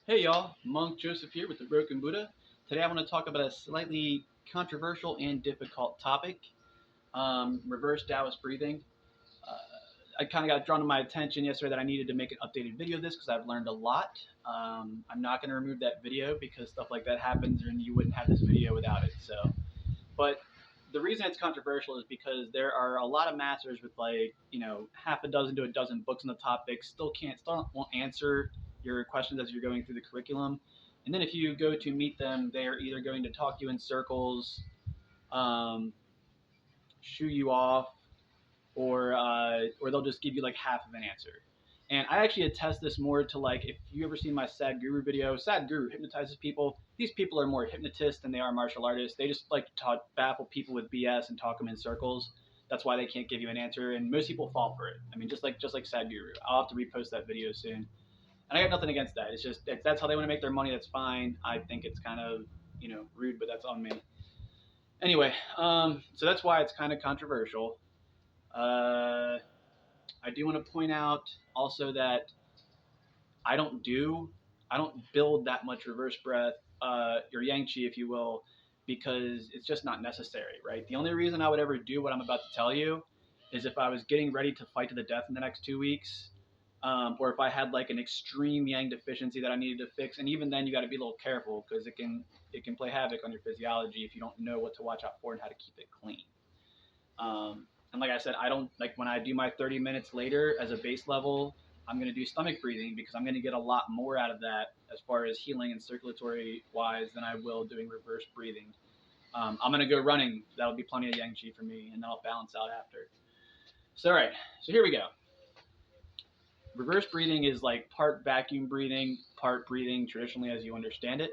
Hey y'all, Monk Joseph here with the Broken Buddha. Today I want to talk about a slightly controversial and difficult topic, reverse Daoist breathing. Uh, I kind of got drawn to my attention yesterday that I needed to make an updated video of this because I've learned a lot. I'm not going to remove that video because stuff like that happens and you wouldn't have this video without it. But the reason it's controversial is because there are a lot of masters with half a dozen to a dozen books on the topic still won't answer your questions as you're going through the curriculum. And then if you go to meet them, they are either going to talk you in circles, um, shoo you off, or they'll just give you like half of an answer. And I actually attest this more to like if you ever seen my Sad Guru video. Sad Guru hypnotizes people. These people are more hypnotists than they are martial artists. They just like to baffle people with BS and talk them in circles. That's why they can't give you an answer, and most people fall for it. I mean, just like Sad Guru. I'll have to repost that video soon. And I got nothing against that. It's just that's how they want to make their money. That's fine. I think it's kind of rude, but that's on me. Anyway, so that's why it's kind of controversial. Uh, I do want to point out also that I don't do, I don't build that much reverse breath, or yang qi, if you will, because it's just not necessary, right? The only reason I would ever do what I'm about to tell you is if I was getting ready to fight to the death in the next 2 weeks, or if I had like an extreme yang deficiency that I needed to fix. And even then, you got to be a little careful because it can play havoc on your physiology if you don't know what to watch out for and how to keep it clean. And like I said, I don't like when I do my 30 minutes later as a base level, I'm going to do stomach breathing because I'm going to get a lot more out of that as far as healing and circulatory wise than I will doing reverse breathing. I'm going to go running. That'll be plenty of yang qi for me, and then I'll balance out after. So, all right. So here we go. Reverse breathing is like part vacuum breathing, part breathing traditionally as you understand it.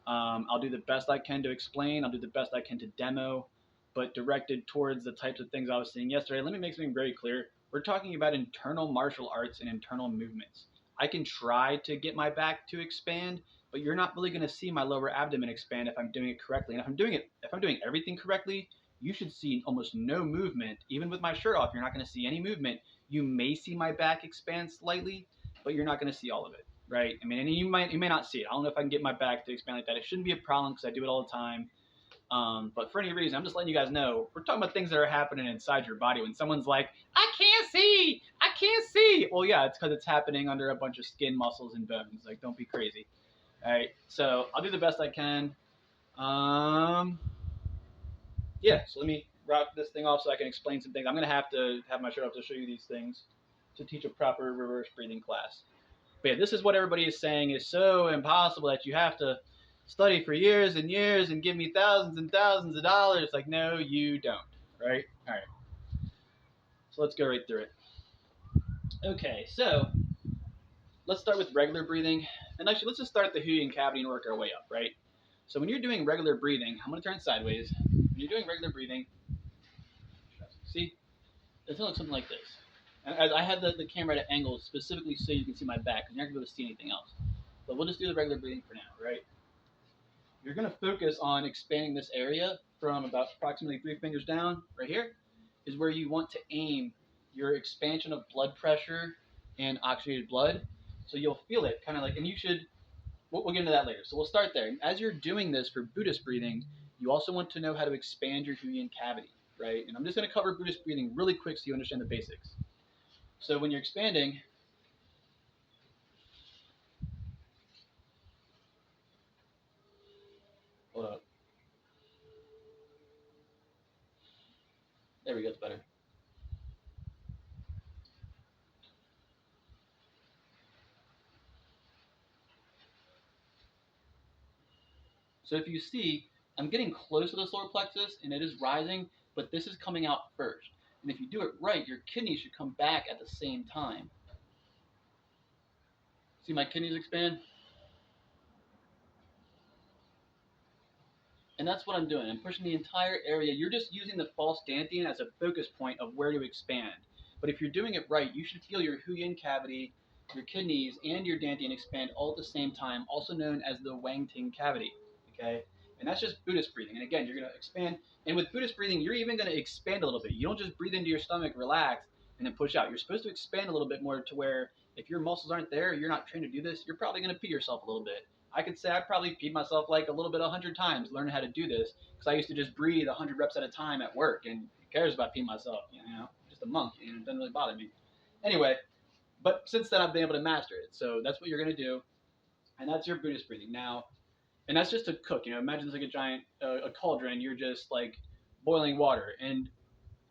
I'll do the best I can to explain. I'll do the best I can to demo, but directed towards the types of things I was seeing yesterday. Let me make something very clear. We're talking about internal martial arts and internal movements. I can try to get my back to expand, but you're not really going to see my lower abdomen expand if I'm doing it correctly. And if I'm doing everything correctly, you should see almost no movement. Even with my shirt off, you're not going to see any movement. You may see my back expand slightly, but you're not going to see all of it, right? I mean, and you may not see it. I don't know if I can get my back to expand like that. It shouldn't be a problem because I do it all the time. But for any reason, I'm just letting you guys know, we're talking about things that are happening inside your body. When someone's like, I can't see, I can't see. Well, yeah, it's because it's happening under a bunch of skin, muscles, and bones. Like, don't be crazy. All right, so I'll do the best I can. Yeah, so let me wrap this thing off so I can explain some things. I'm going to have my shirt off to show you these things to teach a proper reverse breathing class. But yeah, this is what everybody is saying is so impossible that you have to study for years and years and give me thousands and thousands of dollars. Like, no, you don't. Right? All right. So let's go right through it. Okay, so let's start with regular breathing. And actually, let's just start at the Huyin cavity and work our way up, right? So when you're doing regular breathing, I'm going to turn sideways. When you're doing regular breathing, see, it's going to look something like this. And I have the camera at an angle specifically so you can see my back because you're not going to be able to see anything else. But we'll just do the regular breathing for now, right? You're going to focus on expanding this area from about approximately 3 fingers down, right here, is where you want to aim your expansion of blood pressure and oxygenated blood. So you'll feel it kind of like, and you should, we'll get into that later. So we'll start there. As you're doing this for Buddhist breathing, you also want to know how to expand your Huyin cavity, right? And I'm just going to cover Buddhist breathing really quick so you understand the basics. So when you're expanding, hold up. There we go, it's better. So if you see, I'm getting close to the solar plexus and it is rising, but this is coming out first. And if you do it right, your kidneys should come back at the same time. See my kidneys expand? And that's what I'm doing. I'm pushing the entire area. You're just using the false dantian as a focus point of where to expand. But if you're doing it right, you should feel your Huyin cavity, your kidneys, and your dantian expand all at the same time, also known as the Wang Ting cavity. Okay? And that's just Buddhist breathing. And again, you're going to expand. And with Buddhist breathing, you're even going to expand a little bit. You don't just breathe into your stomach, relax, and then push out. You're supposed to expand a little bit more to where if your muscles aren't there, you're not trained to do this, you're probably going to pee yourself a little bit. I could say I probably peed myself like a little bit 100 times learning how to do this because I used to just breathe 100 reps at a time at work, and who cares about peeing myself? Just a monk, it doesn't really bother me. Anyway, but since then I've been able to master it. So that's what you're going to do, and that's your Buddhist breathing. Now, and that's just to cook. Imagine it's like a giant a cauldron. You're just like boiling water, and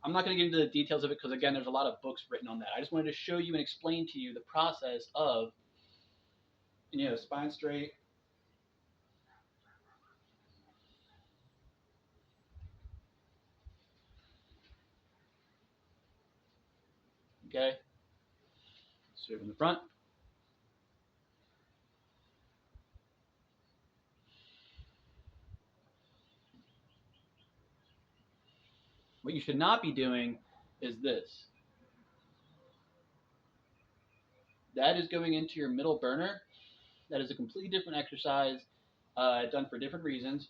I'm not going to get into the details of it because again, there's a lot of books written on that. I just wanted to show you and explain to you the process of spine straight. Okay, straight from the front. What you should not be doing is this. That is going into your middle burner. That is a completely different exercise done for different reasons,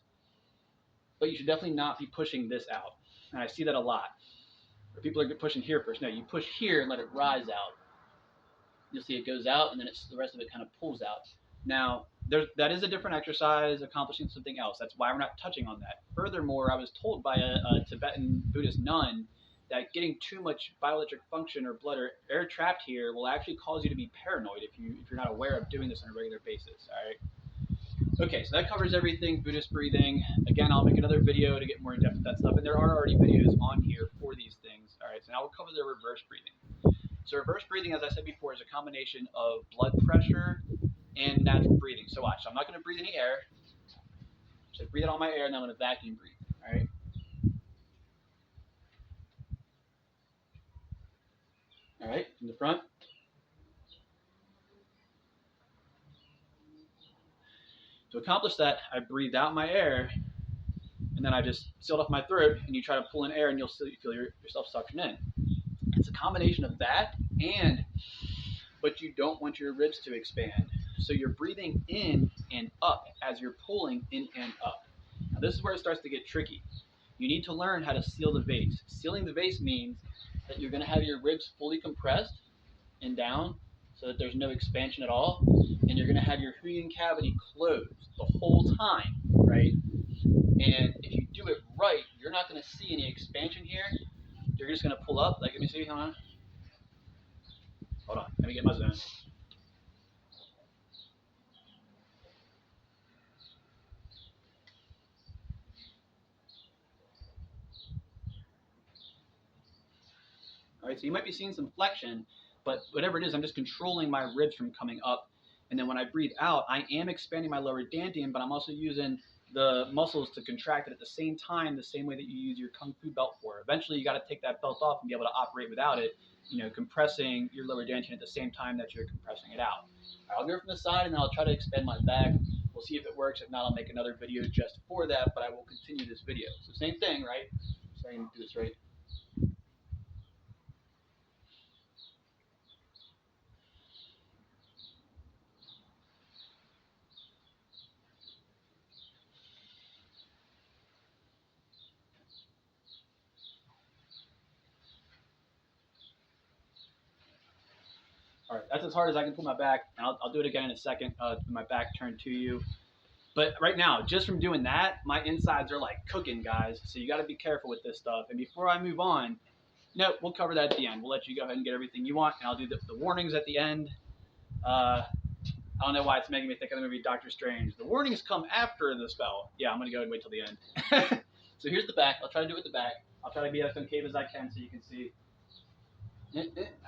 but you should definitely not be pushing this out. And I see that a lot. Where people are pushing here first. No, you push here and let it rise out. You'll see it goes out, and then the rest of it kind of pulls out. Now, that is a different exercise accomplishing something else. That's why we're not touching on that. Furthermore, I was told by a Tibetan Buddhist nun that getting too much bioelectric function or blood or air trapped here will actually cause you to be paranoid if you're not aware of doing this on a regular basis. All right. Okay, so that covers everything Buddhist breathing. Again, I'll make another video to get more in depth with that stuff, and there are already videos on here for these things. All right, so now we'll cover the reverse breathing. So reverse breathing, as I said before, is a combination of blood pressure and natural breathing. So watch, so I'm not going to breathe any air. So breathe out all my air, and then I'm going to vacuum breathe. All right. All right, from the front. To accomplish that, I breathed out my air, and then I just sealed off my throat, and you try to pull in air, and you'll feel yourself suction in. It's a combination of that but you don't want your ribs to expand. So you're breathing in and up as you're pulling in and up. Now this is where it starts to get tricky. You need to learn how to seal the vase. Sealing the vase means that you're going to have your ribs fully compressed and down so that there's no expansion at all, and you're going to have your breathing cavity closed the whole time, right? And if you do it right, you're not going to see any expansion here. You're just going to pull up. Like, let me see, hold on. Let me get my zone. All right, so you might be seeing some flexion, but whatever it is, I'm just controlling my ribs from coming up. And then when I breathe out, I am expanding my lower dantian, but I'm also using the muscles to contract it at the same time, the same way that you use your Kung Fu belt for. Eventually, you got to take that belt off and be able to operate without it, compressing your lower dantian at the same time that you're compressing it out. I'll go from the side, and then I'll try to expand my back. We'll see if it works. If not, I'll make another video just for that, but I will continue this video. So same thing, right? So I can do this right. All right, that's as hard as I can pull my back, and I'll do it again in a second. My back turned to you. But right now, just from doing that, my insides are like cooking, guys. So you got to be careful with this stuff. And before I move on, no, we'll cover that at the end. We'll let you go ahead and get everything you want, and I'll do the warnings at the end. I don't know why it's making me think of the movie Doctor Strange. The warnings come after the spell. Yeah, I'm going to go and wait till the end. So here's the back. I'll try to do it with the back. I'll try to be as concave as I can so you can see.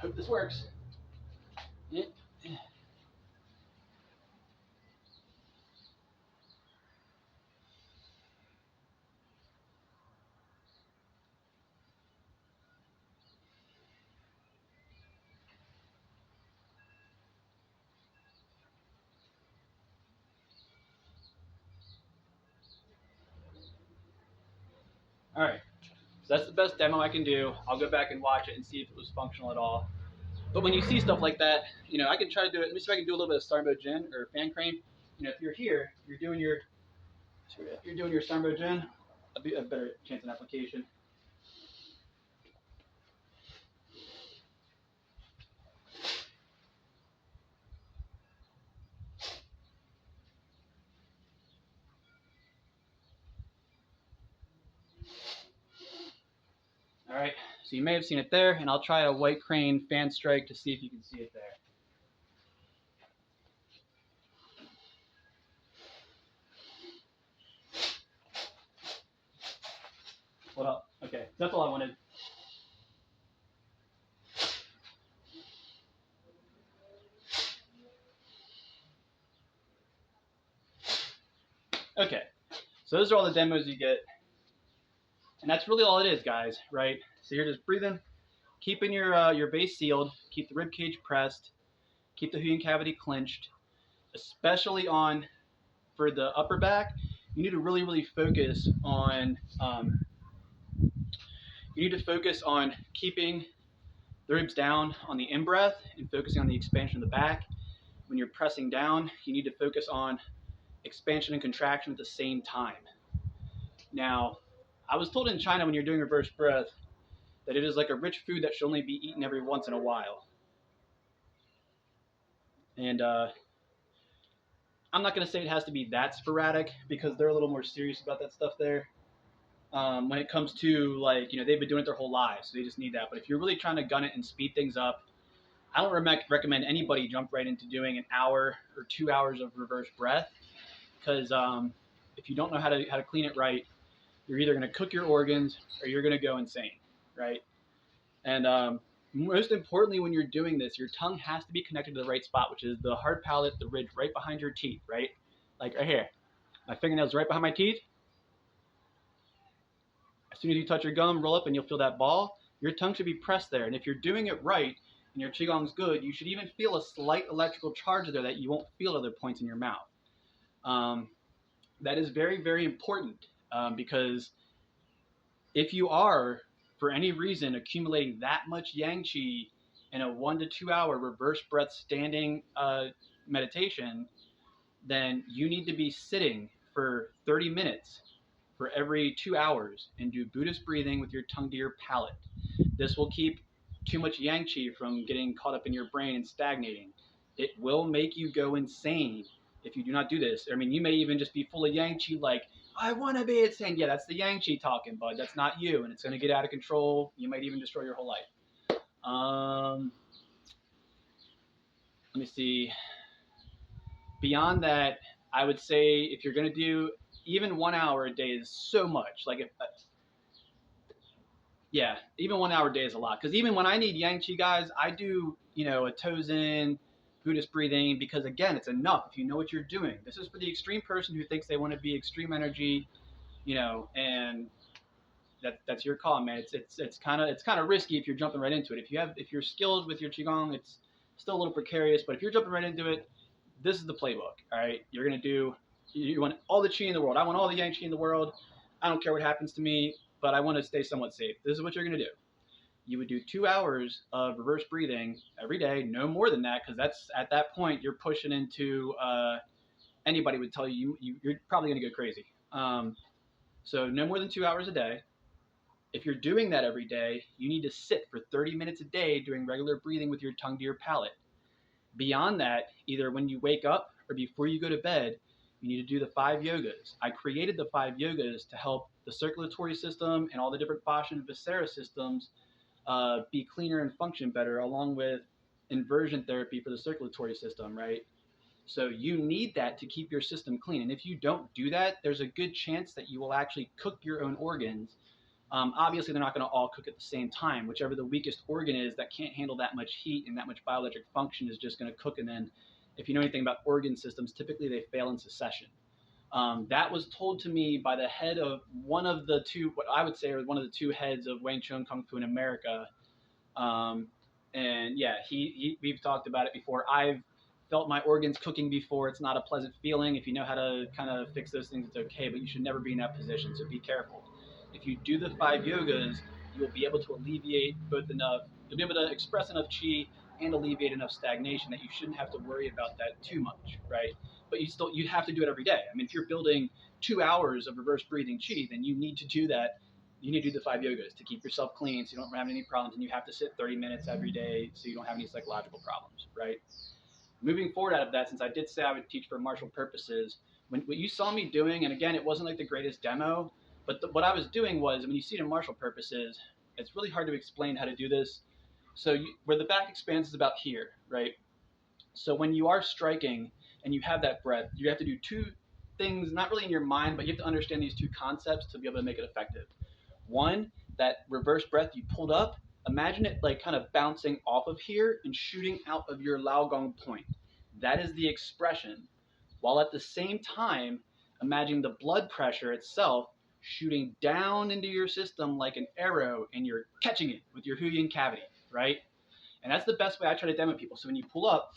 Hope this works. All right. So that's the best demo I can do. I'll go back and watch it and see if it was functional at all. But when you see stuff like that, I can try to do it. Let me see if I can do a little bit of Starbow Gin or fan crane. If you're here, you're doing your Starbow Gin, a better chance of application. So you may have seen it there, and I'll try a white crane fan strike to see if you can see it there. What up? Okay, that's all I wanted. Okay, so those are all the demos you get, and that's really all it is, guys. Right? So you're just breathing, keeping your base sealed, keep the rib cage pressed, keep the Huygen cavity clinched, especially on for the upper back. You need to really focus on keeping the ribs down on the in breath and focusing on the expansion of the back. When you're pressing down, you need to focus on expansion and contraction at the same time. Now, I was told in China when you're doing reverse breath that it is like a rich food that should only be eaten every once in a while. And I'm not going to say it has to be that sporadic because they're a little more serious about that stuff there. When it comes to like, they've been doing it their whole lives, so they just need that. But if you're really trying to gun it and speed things up, I don't recommend anybody jump right into doing an hour or 2 hours of reverse breath because if you don't know how to clean it right, you're either going to cook your organs or you're going to go insane, right? And most importantly, when you're doing this, your tongue has to be connected to the right spot, which is the hard palate, the ridge right behind your teeth, right? Like right here. My fingernails right behind my teeth. As soon as you touch your gum, roll up, and you'll feel that ball. Your tongue should be pressed there. And if you're doing it right and your Qigong's good, you should even feel a slight electrical charge there that you won't feel at other points in your mouth. That is very important because if you are, for any reason, accumulating that much yang qi in a 1 to 2 hour reverse breath standing meditation, then you need to be sitting for 30 minutes for every 2 hours and do Buddhist breathing with your tongue to your palate. This will keep too much yang qi from getting caught up in your brain and stagnating. It will make you go insane if you do not do this. I mean, you may even just be full of yang qi like, I want to be insane. Yeah, that's the yang qi talking, bud. That's not you, and it's going to get out of control. You might even destroy your whole life. Let me see. Beyond that, I would say if you're going to do even 1 hour a day is so much. Like yeah, even 1 hour a day is a lot. Because even when I need yang qi, guys, I do a toes in, Buddhist breathing, because again, it's enough if you know what you're doing. This is for the extreme person who thinks they want to be extreme energy, and that's your call, man. It's kind of risky if you're jumping right into it. If you're skilled with your qigong, it's still a little precarious. But if you're jumping right into it, this is the playbook. All right, you're gonna do. You want all the qi in the world. I want all the yang qi in the world. I don't care what happens to me, but I want to stay somewhat safe. This is what you're gonna do. You would do 2 hours of reverse breathing every day, no more than that, because that's at that point you're pushing into. Anybody would tell you're probably gonna go crazy. So no more than 2 hours a day. If you're doing that every day, you need to sit for 30 minutes a day doing regular breathing with your tongue to your palate. Beyond that, either when you wake up or before you go to bed, you need to do the 5 yogas. I created the 5 yogas to help the circulatory system and all the different fascia and viscera systems be cleaner and function better, along with inversion therapy for the circulatory system, right? So you need that to keep your system clean. And if you don't do that, there's a good chance that you will actually cook your own organs. Obviously, they're not going to all cook at the same time. Whichever the weakest organ is that can't handle that much heat and that much bioelectric function is just going to cook. And then if you know anything about organ systems, typically they fail in succession. That was told to me by the head of one of the two, what I would say are one of the two heads of Wing Chun Kung Fu in America. And yeah, we've talked about it before. I've felt my organs cooking before. It's not a pleasant feeling. If you know how to kind of fix those things, it's okay, but you should never be in that position, so be careful. If you do the 5 yogas, you will be able to alleviate you'll be able to express enough chi and alleviate enough stagnation that you shouldn't have to worry about that too much, right? But you have to do it every day. I mean, if you're building 2 hours of reverse breathing chi, then you need to do that. You need to do the 5 yogas to keep yourself clean so you don't have any problems, and you have to sit 30 minutes every day so you don't have any psychological problems, right? Moving forward out of that, since I did say I would teach for martial purposes, what you saw me doing, and again, it wasn't like the greatest demo, but what I was doing was, when you see it in martial purposes, It's really hard to explain how to do this. So where the back expands is about here, right? So when you are striking and you have that breath, you have to do two things, not really in your mind, but you have to understand these two concepts to be able to make it effective. One, that reverse breath you pulled up, imagine it like kind of bouncing off of here and shooting out of your Laogong point. That is the expression. While at the same time, imagine the blood pressure itself shooting down into your system like an arrow and you're catching it with your Huyin cavity, right? And that's the best way I try to demo people. So when you pull up,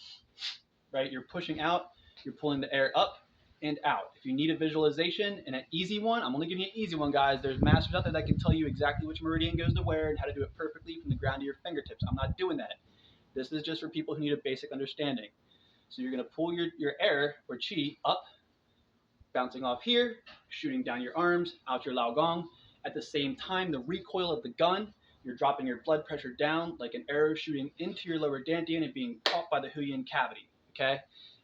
right, you're pushing out, you're pulling the air up and out. If you need a visualization and an easy one, I'm only giving you an easy one, guys. There's masters out there that can tell you exactly which meridian goes to where and how to do it perfectly from the ground to your fingertips. I'm not doing that. This is just for people who need a basic understanding. So you're going to pull your air or chi up, bouncing off here, shooting down your arms, out your Laogong. At the same time, the recoil of the gun, you're dropping your blood pressure down like an arrow shooting into your lower dantian and being caught by the Huyin cavity, okay?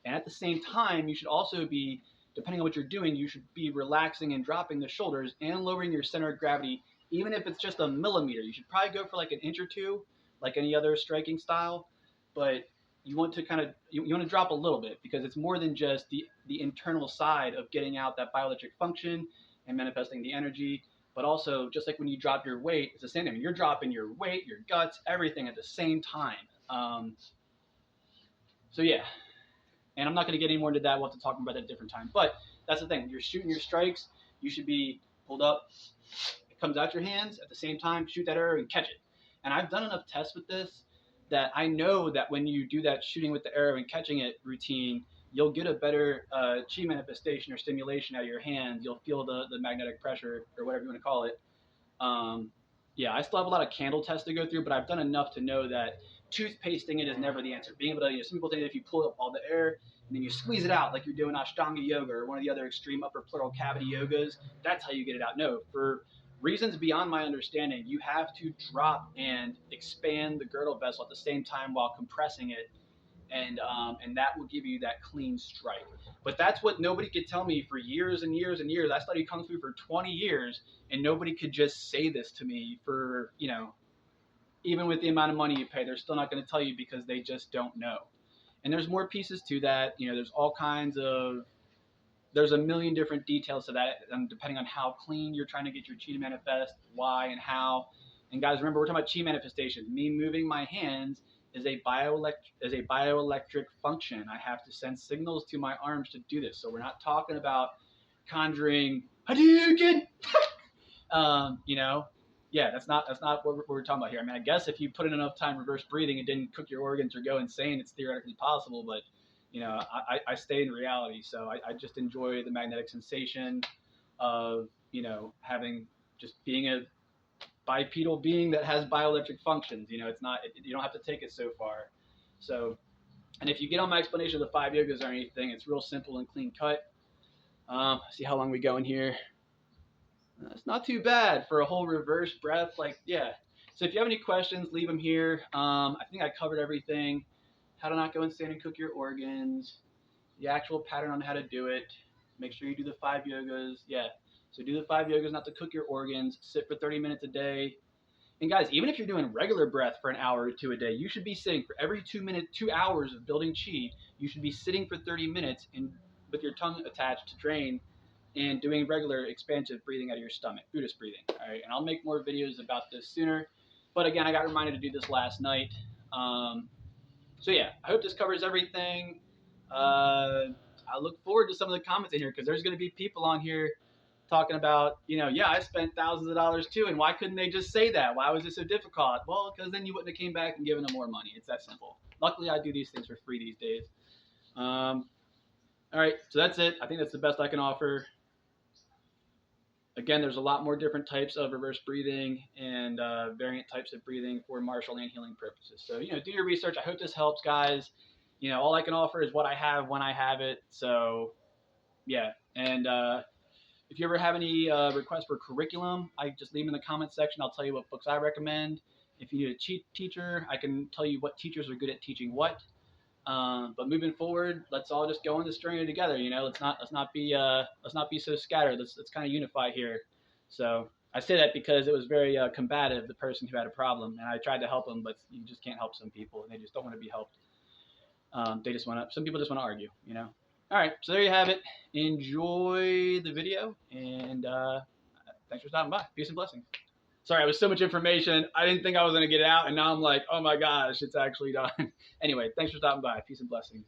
And at the same time, you should also be, depending on what you're doing, you should be relaxing and dropping the shoulders and lowering your center of gravity, even if it's just a millimeter. You should probably go for like an inch or two, like any other striking style, but you want to kind of, you want to drop a little bit because it's more than just the internal side of getting out that bioelectric function and manifesting the energy, but also just like when you drop your weight, it's the same thing. You're dropping your weight, your guts, everything at the same time. So yeah, and I'm not going to get any more into that. We'll have to talk about that at a different time. But that's the thing. When you're shooting your strikes, you should be pulled up. It comes out your hands at the same time. Shoot that arrow and catch it. And I've done enough tests with this that I know that when you do that shooting with the arrow and catching it routine, you'll get a better chi manifestation or stimulation out of your hands. You'll feel the magnetic pressure or whatever you want to call it. Yeah, I still have a lot of candle tests to go through, but I've done enough to know that toothpasting it is never the answer. Being able to, some people think that if you pull up all the air and then you squeeze it out like you're doing Ashtanga yoga or one of the other extreme upper pleural cavity yogas, that's how you get it out. No, for reasons beyond my understanding, you have to drop and expand the girdle vessel at the same time while compressing it, and that will give you that clean strike. But that's what nobody could tell me for years and years and years. I studied Kung Fu for 20 years, and nobody could just say this to me for, even with the amount of money you pay, they're still not going to tell you because they just don't know. And there's more pieces to that. There's all kinds of, there's a million different details to that, depending on how clean you're trying to get your chi to manifest, why and how. And guys, remember, we're talking about chi manifestation. Me moving my hands is a bioelectric function. I have to send signals to my arms to do this. So we're not talking about conjuring Hadouken. Yeah, that's not what we're talking about here. I mean, I guess if you put in enough time reverse breathing and didn't cook your organs or go insane, it's theoretically possible. But I stay in reality, so I just enjoy the magnetic sensation of having, just being a bipedal being that has bioelectric functions. It's not, you don't have to take it so far. So, and if you get on my explanation of the 5 yogas or anything, it's real simple and clean cut. See how long we go in here. It's not too bad for a whole reverse breath. Yeah. So if you have any questions, leave them here. I think I covered everything. How to not go insane and cook your organs. The actual pattern on how to do it. Make sure you do the 5 yogas. Yeah. So do the 5 yogas not to cook your organs. Sit for 30 minutes a day. And guys, even if you're doing regular breath for an hour or two a day, you should be sitting for every 2 hours of building chi. You should be sitting for 30 minutes and with your tongue attached to drain and doing regular expansive breathing out of your stomach, Buddhist breathing. All right, and I'll make more videos about this sooner. But again, I got reminded to do this last night. So yeah, I hope this covers everything. I look forward to some of the comments in here because there's going to be people on here talking about, yeah, I spent thousands of dollars too, and why couldn't they just say that? Why was it so difficult? Well, because then you wouldn't have came back and given them more money. It's that simple. Luckily, I do these things for free these days. All right, so that's it. I think that's the best I can offer. Again, there's a lot more different types of reverse breathing and variant types of breathing for martial and healing purposes. So, do your research. I hope this helps, guys. All I can offer is what I have when I have it. So, yeah. And if you ever have any requests for curriculum, I just leave them in the comments section. I'll tell you what books I recommend. If you need a teacher, I can tell you what teachers are good at teaching what. But moving forward, let's all just go on this journey together. Let's not be so scattered. Let's kind of unify here. So I say that because it was very combative, the person who had a problem, and I tried to help them, but you just can't help some people, and they just don't want to be helped. They just want to. Some people just want to argue, you know. All right, so there you have it. Enjoy the video, and thanks for stopping by. Peace and blessings. Sorry, it was so much information. I didn't think I was gonna get it out, and now I'm like, oh my gosh, it's actually done. Anyway, thanks for stopping by. Peace and blessings.